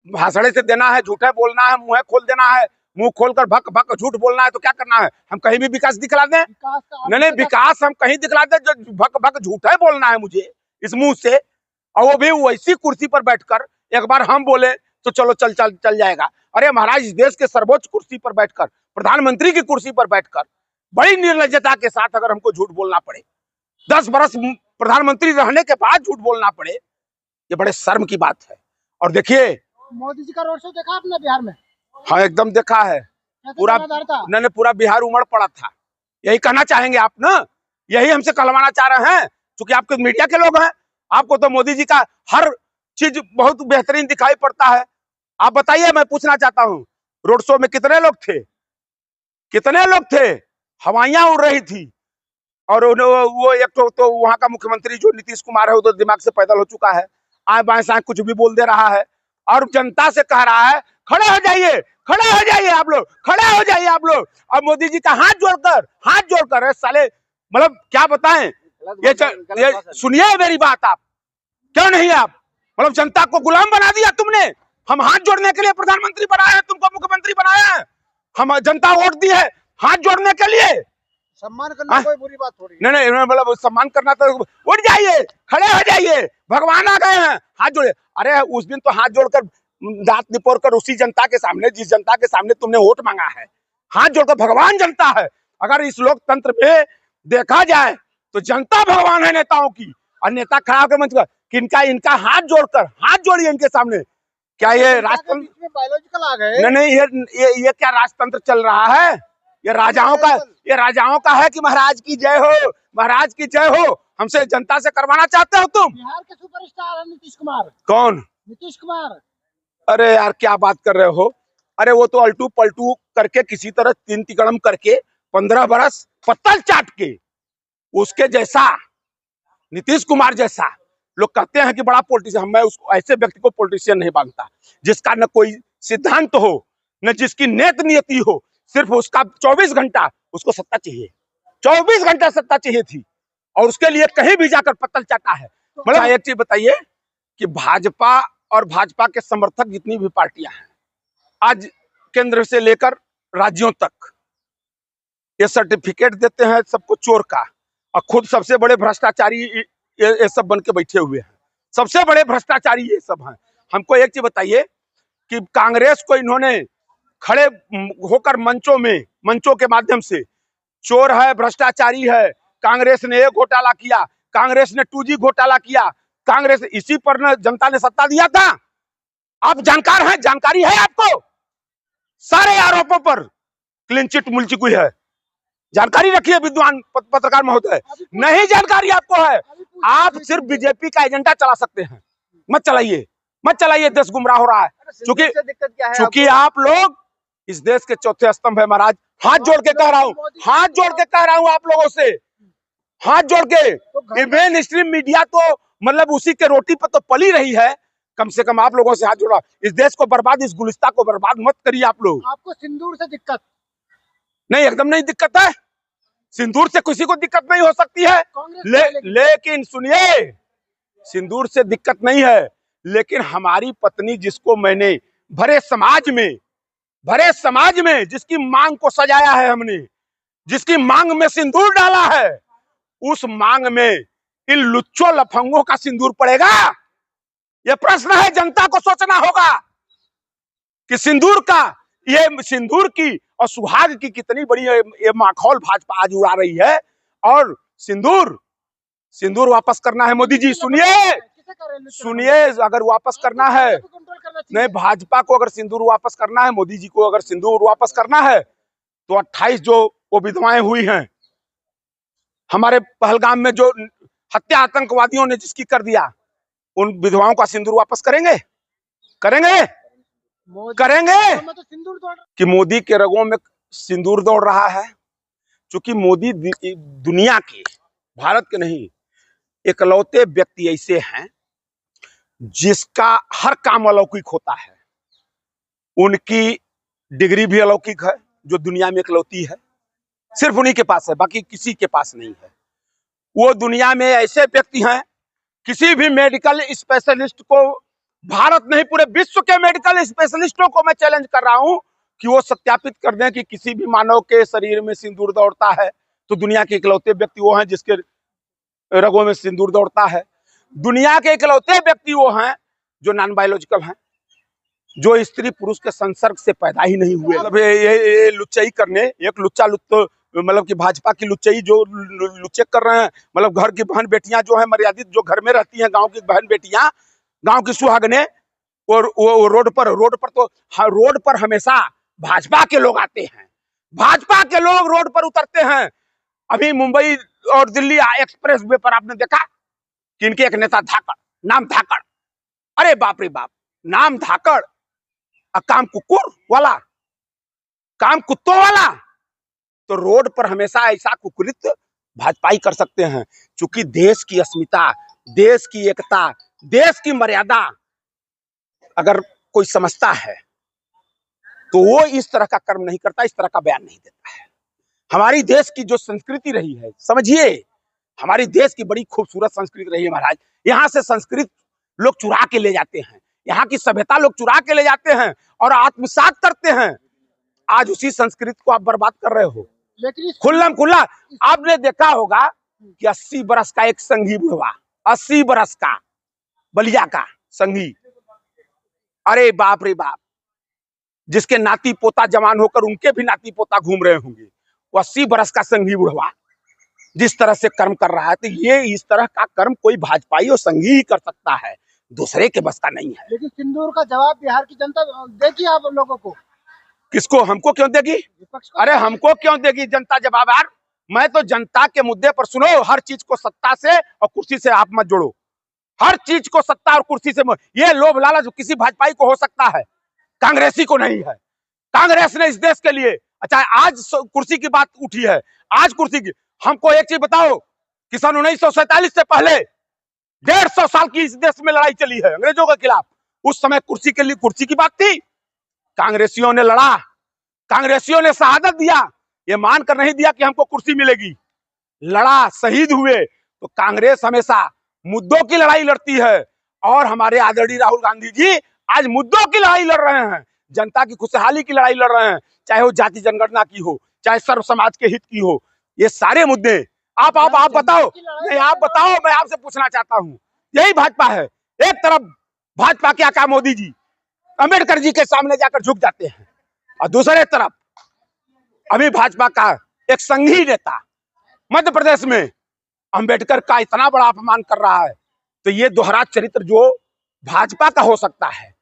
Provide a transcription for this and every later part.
भाषण से देना है, झूठे बोलना है, मुंह खोल देना है, मुंह खोलकर भक भक झूठ बोलना है, तो क्या करना है? हम कहीं भी विकास दिखला दें? नहीं, विकास हम कहीं दिखला दें, जो भक भक झूठे बोलना है मुझे इस मुंह से, और वो भी वैसी कुर्सी पर बैठकर। एक बार हम बोले तो चलो चल जाएगा। अरे महाराज, इस देश के सर्वोच्च कुर्सी पर बैठकर, प्रधानमंत्री की कुर्सी पर बैठकर बड़ी निर्लज्जता के साथ अगर हमको झूठ बोलना पड़े, 10 बरस प्रधानमंत्री रहने के बाद झूठ बोलना पड़े, ये बड़े शर्म की बात है। और देखिए, मोदी जी का रोड शो देखा आपने बिहार में? हाँ, एकदम देखा है। पूरा मैंने पूरा बिहार उमड़ पड़ा था। यही कहना चाहेंगे आप ना? यही हमसे कहलवाना चाह रहे हैं? क्योंकि आपके मीडिया के लोग हैं, आपको तो मोदी जी का हर चीज बहुत बेहतरीन दिखाई पड़ता है। आप बताइए, मैं पूछना चाहता हूँ, रोड शो में कितने लोग थे? कितने लोग थे? हवाइयां उड़ रही थी। और वो एक तो वहां का मुख्यमंत्री जो नीतीश कुमार है, वो तो दिमाग से पैदल हो चुका है, आए बाएं साएं कुछ भी बोल दे रहा है, और जनता से कह रहा है खड़े हो जाइए, खड़े हो जाइए आप लोग, खड़े हो जाइए आप लोग। और मोदी जी का हाथ जोड़कर साले, मतलब क्या बताएं? ये सुनिए मेरी बात, आप क्यों नहीं, आप मतलब जनता को गुलाम बना दिया तुमने। हम हाथ जोड़ने के लिए प्रधानमंत्री बनाए हैं, तुमको मुख्यमंत्री बनाया है, हम जनता वोट दी है हाथ जोड़ने के लिए। सम्मान करना कोई बुरी बात थोड़ी। नहीं, मतलब सम्मान करना तो उठ जाइए, खड़े हो जाइए, भगवान आ गए हैं, हाथ जोड़े। अरे उस दिन तो हाथ जोड़कर, दांत निपोड़ कर उसी जनता के सामने, जिस जनता के सामने तुमने वोट मांगा है, हाथ जोड़कर भगवान जनता है। अगर इस लोकतंत्र में देखा जाए तो जनता भगवान है नेताओं की, और नेता खड़ा होकर मंच पर इनका हाथ जोड़कर, हाथ जोड़िए इनके सामने। क्या ये राजतंत्र? बायोलॉजिकल आ गए? नहीं, ये क्या राजतंत्र चल रहा है? ये राजाओं का है कि महाराज की जय हो, महाराज की जय हो। हमसे जनता से करवाना चाहते हो तुम? बिहार के सुपरस्टार है नीतीश कुमार। कौन? नीतीश कुमार। अरे यार, क्या बात कर रहे हो? अरे वो तो अल्टू पलटू करके, किसी तरह तीन तिकड़म करके 15 बरस पत्तल चाट के, उसके जैसा नीतीश कुमार जैसा लोग कहते हैं कि बड़ा पॉलिटिशियन। मैं उसको, ऐसे व्यक्ति को पॉलिटिशियन नहीं मानता जिसका न कोई सिद्धांत हो, न जिसकी नेत नियति हो। सिर्फ उसका 24 घंटा उसको सत्ता चाहिए, 24 घंटा सत्ता चाहिए थी, और उसके लिए कहीं भी जाकर पत्तल चाटा है। मतलब एक चीज बताइए कि भाजपा और भाजपा के समर्थक जितनी भी पार्टियां हैं, आज केंद्र से लेकर राज्यों तक ये सर्टिफिकेट देते हैं सबको चोर का, और खुद सबसे बड़े भ्रष्टाचारी ये सब बन के बैठे हुए हैं। सबसे बड़े भ्रष्टाचारी ये सब हैं। हमको एक चीज बताइए कि कांग्रेस को इन्होंने खड़े होकर मंचों के माध्यम से, चोर है, भ्रष्टाचारी है, कांग्रेस ने एक घोटाला किया, कांग्रेस ने 2G घोटाला किया, कांग्रेस, इसी पर न जनता ने सत्ता दिया था। आप जानकार हैं, जानकारी है आपको? सारे आरोपों पर क्लीन चिट मिल चुकी है। जानकारी रखिए विद्वान पत्रकार महोदय, नहीं जानकारी आपको है। आप सिर्फ बीजेपी का एजेंडा चला सकते हैं, मत चलाइए, देश गुमराह हो रहा है। चूंकि आप लोग इस देश के चौथे स्तंभ है महाराज। हाथ जोड़ के कह रहा हूं आप लोगों से, हाथ जोड़ के। मेन स्ट्रीम मीडिया तो मतलब उसी के रोटी पर तो पली रही है। कम से कम आप लोगों से हाथ जोड़ा, इस देश को बर्बाद, इस गुलिस्ता को बर्बाद मत करिए आप लोग। आपको सिंदूर से दिक्कत नहीं? एकदम नहीं दिक्कत है, सिंदूर से किसी को दिक्कत नहीं हो सकती है। लेकिन सुनिए, सिंदूर से दिक्कत नहीं है, लेकिन हमारी पत्नी, जिसको मैंने भरे समाज में जिसकी मांग को सजाया है हमने, जिसकी मांग में सिंदूर डाला है, उस मांग में इन लुच्चों लफंगों का सिंदूर पड़ेगा? यह प्रश्न है, जनता को सोचना होगा कि सिंदूर की और सुहाग की कितनी बड़ी ये माखौल भाजपा आज उड़ा रही है। और सिंदूर वापस करना है मोदी जी। सुनिए, अगर वापस करना है, नहीं, भाजपा को अगर सिंदूर वापस करना है, मोदी जी को अगर सिंदूर वापस करना है, तो 28 जो वो विधवाएं हुई हैं हमारे पहलगाम में, जो हत्या आतंकवादियों ने जिसकी कर दिया, उन विधवाओं का सिंदूर वापस करेंगे कि मोदी के रगों में सिंदूर दौड़ रहा है? क्योंकि मोदी दुनिया के, भारत के नहीं, इकलौते व्यक्ति ऐसे हैं जिसका हर काम अलौकिक होता है। उनकी डिग्री भी अलौकिक है, जो दुनिया में इकलौती है, सिर्फ उन्हीं के पास है, बाकी किसी के पास नहीं है। वो दुनिया में ऐसे व्यक्ति हैं, किसी भी मेडिकल स्पेशलिस्ट को भारत नहीं पूरे विश्व के मेडिकल स्पेशलिस्टों को मैं चैलेंज कर रहा हूं कि वो सत्यापित कर दें कि किसी भी मानव के शरीर में सिंदूर दौड़ता है तो दुनिया के इकलौते व्यक्ति वो हैं जिसके रगों में सिंदूर दौड़ता है। दुनिया के इकलौते व्यक्ति वो हैं जो नॉन बायोलॉजिकल हैं, जो स्त्री पुरुष के संसर्ग से पैदा ही नहीं हुए। मतलब ये लुच्चाई करने, एक लुच्चा लुच्च मतलब कि भाजपा की लुच्चाई जो लुच्चे कर रहे हैं, मतलब घर की बहन बेटियां जो है मर्यादित जो घर में रहती हैं, गांव की बहन बेटियां, गांव की सुहागने, और वो रोड पर तो रोड पर हमेशा भाजपा के लोग आते हैं, भाजपा के लोग रोड पर उतरते हैं। अभी मुंबई और दिल्ली एक्सप्रेस वे पर आपने देखा कि इनके एक नेता धाकड़, नाम धाकड़, अरे बाप रे बाप, नाम धाकड़, काम कुकुर वाला, काम कुत्तों वाला। तो रोड पर हमेशा ऐसा कुकुरित भाजपाई कर सकते हैं, क्योंकि देश की अस्मिता, देश की एकता, देश की मर्यादा अगर कोई समझता है तो वो इस तरह का कर्म नहीं करता, इस तरह का बयान नहीं देता है। हमारी देश की जो संस्कृति रही है, समझिए, हमारी देश की बड़ी खूबसूरत संस्कृति रही है महाराज। यहाँ से संस्कृत लोग चुरा के ले जाते हैं, यहाँ की सभ्यता लोग चुरा के ले जाते हैं और आत्मसात करते हैं। आज उसी संस्कृति को आप बर्बाद कर रहे हो। लेकिन खुल्लम खुल्ला आपने देखा होगा कि 80 बरस का एक संघी बुढ़वा, 80 बरस का बलिया का संघी, अरे बाप रे बाप, जिसके नाती पोता जवान होकर उनके भी नाती पोता घूम रहे होंगे, वो 80 बरस का संघी बुढ़वा जिस तरह से कर्म कर रहा है, तो ये इस तरह का कर्म कोई भाजपाई और संघी ही कर सकता है, दूसरे के बस का नहीं है। लेकिन सिंदूर का जवाब बिहार की जनता देगी आप लोगों को। किसको? हमको क्यों देगी? विपक्ष को। अरे हमको क्यों देगी जनता जवाब? यार मैं तो जनता के मुद्दे पर, सुनो, हर चीज को सत्ता से और कुर्सी से आप मत जोड़ो, हर चीज को सत्ता और कुर्सी से ये लोभ लालच किसी भाजपाई को हो सकता है, कांग्रेसी को नहीं है। कांग्रेस ने इस देश के लिए, अच्छा आज कुर्सी की बात उठी है, आज कुर्सी की, हमको एक चीज बताओ कि सन 1947 से पहले 150 साल की इस देश में लड़ाई चली है अंग्रेजों के खिलाफ, उस समय कुर्सी के लिए, कुर्सी की बात थी, कांग्रेसियों ने लड़ा, कांग्रेसियों ने शहादत दिया, ये मानकर नहीं दिया कि हमको कुर्सी मिलेगी, लड़ा, शहीद हुए। तो कांग्रेस हमेशा मुद्दों की लड़ाई लड़ती है और हमारे आदरणीय राहुल गांधी जी आज मुद्दों की लड़ाई लड़ रहे हैं, जनता की खुशहाली की लड़ाई लड़ रहे हैं, चाहे वो जाति जनगणना की हो, चाहे सर्व समाज के हित की हो, ये सारे मुद्दे आप बताओ, नहीं आप बताओ, मैं आपसे पूछना चाहता हूं, यही भाजपा है। एक तरफ भाजपा क्या कहा मोदी जी, अंबेडकर जी के सामने जाकर झुक जाते हैं, और दूसरे तरफ अभी भाजपा का एक संघी नेता मध्य प्रदेश में अंबेडकर का इतना बड़ा अपमान कर रहा है। तो ये दोहरा चरित्र जो भाजपा का हो सकता है,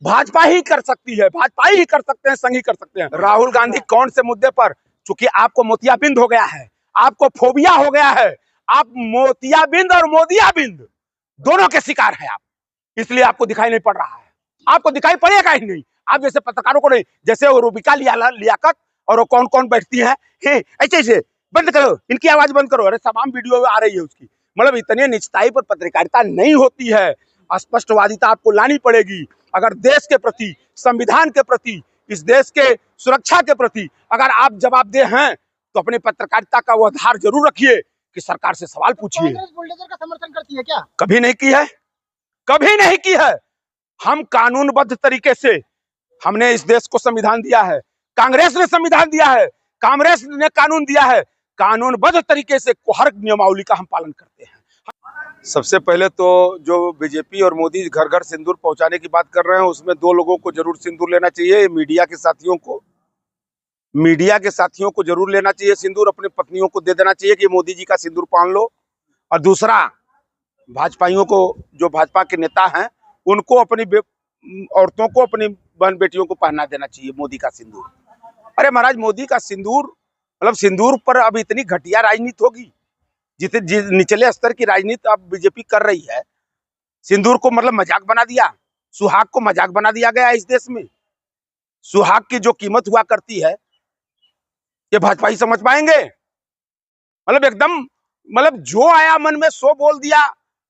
भाजपा ही कर सकती है, भाजपा ही कर सकते हैं, संघी कर सकते हैं। राहुल गांधी कौन से मुद्दे पर, चूंकि आपको मोतियाबिंद हो गया है, आपको फोबिया हो गया है, आप मोतियाबिंद और मोदियाबिंद दोनों के शिकार है आप, इसलिए आपको दिखाई नहीं पड़ रहा है, आपको दिखाई पड़ेगा ही नहीं। आप जैसे पत्रकारों को नहीं, जैसे वो रूबिका लियाकत और वो कौन कौन बैठती है, ऐसे ऐसे बंद करो, इनकी आवाज बंद करो, अरे तमाम वीडियो आ रही है उसकी, मतलब इतने निचताई पर पत्रकारिता नहीं होती है। स्पष्टवादिता आपको लानी पड़ेगी। अगर देश के प्रति, संविधान के प्रति, इस देश के सुरक्षा के प्रति अगर आप जवाबदेह हैं तो अपने पत्रकारिता का वो आधार जरूर रखिए कि सरकार से सवाल पूछिए। कांग्रेस बुलडोजर का समर्थन करती है क्या? कभी नहीं की है, कभी नहीं की है। हम कानूनबद्ध तरीके से, हमने इस देश को संविधान दिया है, कांग्रेस ने संविधान दिया है, कांग्रेस ने कानून दिया है, कानूनबद्ध तरीके से हर नियमावली का हम पालन करते हैं। सबसे पहले तो जो बीजेपी और मोदी घर घर सिंदूर पहुंचाने की बात कर रहे हैं, उसमें दो लोगों को जरूर सिंदूर लेना चाहिए, मीडिया के साथियों को जरूर लेना चाहिए सिंदूर, अपनी पत्नियों को दे देना चाहिए कि मोदी जी का सिंदूर पहन लो। और दूसरा, भाजपाइयों को, जो भाजपा के नेता हैं, उनको अपनी औरतों को, अपनी बहन बेटियों को पहना देना चाहिए मोदी का सिंदूर। अरे महाराज, मोदी का सिंदूर, मतलब सिंदूर पर अब इतनी घटिया राजनीति होगी, जितने निचले स्तर की राजनीति अब बीजेपी कर रही है। सिंदूर को मतलब मजाक बना दिया, सुहाग को मजाक बना दिया गया इस देश में। सुहाग की जो कीमत हुआ करती है, ये भाजपा ही समझ पाएंगे। मतलब एकदम, मतलब जो आया मन में सो बोल दिया,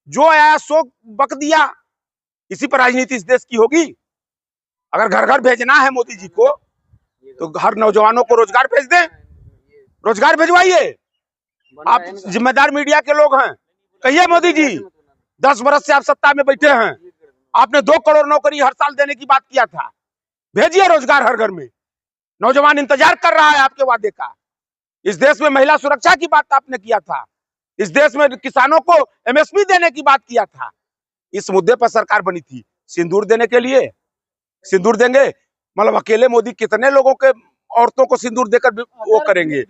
जो आया सो बक दिया, इसी पर राजनीति इस देश की होगी। अगर घर घर भेजना है मोदी जी को, तो हर नौजवानों को रोजगार भेज दें, रोजगार भेजवाइए। आप जिम्मेदार मीडिया के लोग हैं, कहिए मोदी जी 10 बरस से आप सत्ता में बैठे हैं, आपने 2 करोड़ नौकरी हर साल देने की बात किया था। भेजिए रोजगार हर घर में, नौजवान इंतजार कर रहा है आपके वादे का। इस देश में महिला सुरक्षा की बात आपने किया था। इस देश में किसानों को एमएसपी देने की बात किया था। इस मुद्दे पर सरकार बनी थी। सिंदूर देने के लिए सिंदूर देंगे, मतलब अकेले मोदी कितने लोगों के औरतों को सिंदूर देकर वो करेंगे।